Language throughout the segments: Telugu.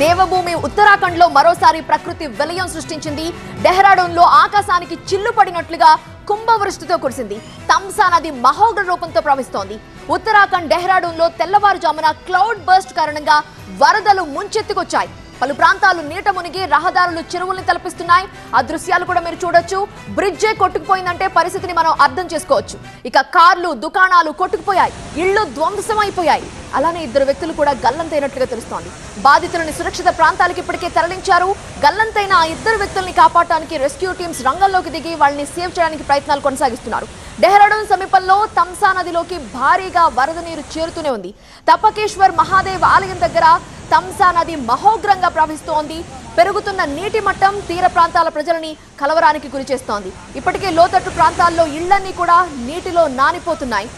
దేవభూమి ఉత్తరాఖండ్ లో మరోసారి ప్రకృతి విలయం సృష్టించింది. డెహ్రాడూన్ లో ఆకాశానికి చిల్లు పడినట్లుగా కుంభవృష్టితో కురిసింది. తంసా నది మహోగ్ర రూపంతో ప్రవహిస్తోంది. ఉత్తరాఖండ్ డెహ్రాడూన్ లో తెల్లవారుజామున క్లౌడ్ బర్స్ట్ కారణంగా వరదలు ముంచెత్తుకొచ్చాయి. పలు ప్రాంతాలు నీట మునిగి రహదారులు చెరువుల్ని తలపిస్తున్నాయి. ఆ దృశ్యాలు కూడా మీరు చూడొచ్చు. బ్రిడ్జే కొట్టుకుపోయిందంటే పరిస్థితిని మనం అర్థం చేసుకోవచ్చు. ఇక కార్లు, దుకాణాలు కొట్టుకుపోయాయి, ఇళ్లు ధ్వంసమైపోయాయి. అలానే ఇద్దరు వ్యక్తులు కూడా గల్లంతైనట్లుగా తెలుస్తోంది. బాధితులని సురక్షిత ప్రాంతాలకు ఇప్పటికే తరలించారు. గల్లంతైన ఆ ఇద్దరు వ్యక్తుల్ని కాపాడటానికి రెస్క్యూ టీమ్స్ రంగంలోకి దిగి వాళ్ళని సేవ్ చేయడానికి ప్రయత్నాలు కొనసాగిస్తున్నారు. డెహ్రాడూన్ సమీపంలో తంసా నదిలోకి భారీగా వరద నీరు చేరుతూనే ఉంది. తపకేశ్వర్ మహాదేవ్ ఆలయం దగ్గర తంసా నది మహోగ్రంగా ప్రవహిస్తోంది. పెరుగుతున్న నీటి మట్టం తీర ప్రాంతాల ప్రజలని కలవరానికి గురిచేస్తోంది. ఇప్పటికే లోతట్టు ప్రాంతాల్లో ఇళ్లన్నీ కూడా నీటిలో నానిపోతున్నాయి.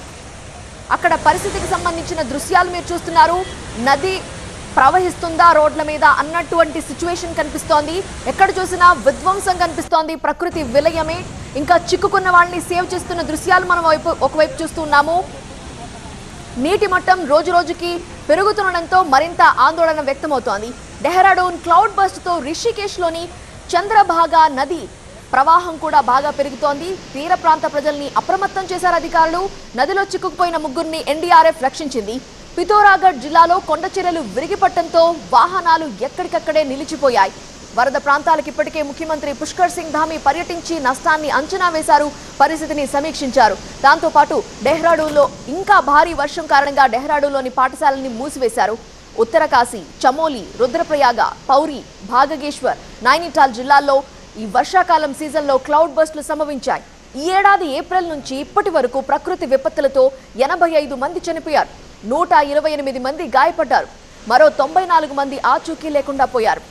అక్కడ పరిస్థితికి సంబంధించిన దృశ్యాలు మీరు చూస్తున్నారు. నది ప్రవహిస్తుందా రోడ్ల మీద అన్నటువంటి సిచ్యువేషన్ కనిపిస్తోంది. ఎక్కడ చూసినా విధ్వంసం కనిపిస్తోంది. ప్రకృతి విలయమే. ఇంకా చిక్కుకున్న వాళ్ళని సేవ్ చేస్తున్న దృశ్యాలు మనం ఒకవైపు చూస్తున్నాము. నీటి మట్టం రోజు రోజుకి పెరుగుతుండటంతో మరింత ఆందోళన వ్యక్తమవుతోంది. డెహ్రాడూన్ క్లౌడ్ బస్ట్ తో రిషికేశ్లోని చంద్రభాగా నది ప్రవాహం కూడా బాగా పెరుగుతోంది. తీర ప్రాంత ప్రజల్ని అప్రమత్తం చేశారు అధికారులు. నదిలో చిక్కుకుపోయిన ముగ్గురిని ఎన్డీఆర్ఎఫ్ రక్షించింది. పిథోరాగఢ్ జిల్లాలో కొండ చర్యలు విరిగిపట్టడంతో వాహనాలు ఎక్కడికక్కడే నిలిచిపోయాయి. వరద ప్రాంతాలకు ఇప్పటికే ముఖ్యమంత్రి పుష్కర్ సింగ్ ధామీ పర్యటించి నష్టాన్ని అంచనా వేశారు, పరిస్థితిని సమీక్షించారు. దాంతోపాటు డెహ్రాడూన్లో ఇంకా భారీ వర్షం కారణంగా డెహ్రాడూన్లోని పాఠశాలల్ని మూసివేశారు. ఉత్తరకాశీ, చమోలి, రుద్రప్రయాగ, పౌరి, భాగగేశ్వర్, నైనిటాల్ జిల్లాల్లో ఈ వర్షాకాలం సీజన్లో క్లౌడ్ బస్టులు సంభవించాయి. ఈ ఏడాది ఏప్రిల్ నుంచి ఇప్పటి వరకు ప్రకృతి విపత్తులతో 85 మంది చనిపోయారు. 128 మంది గాయపడ్డారు. మరో 94 మంది ఆచూకీ లేకుండా పోయారు.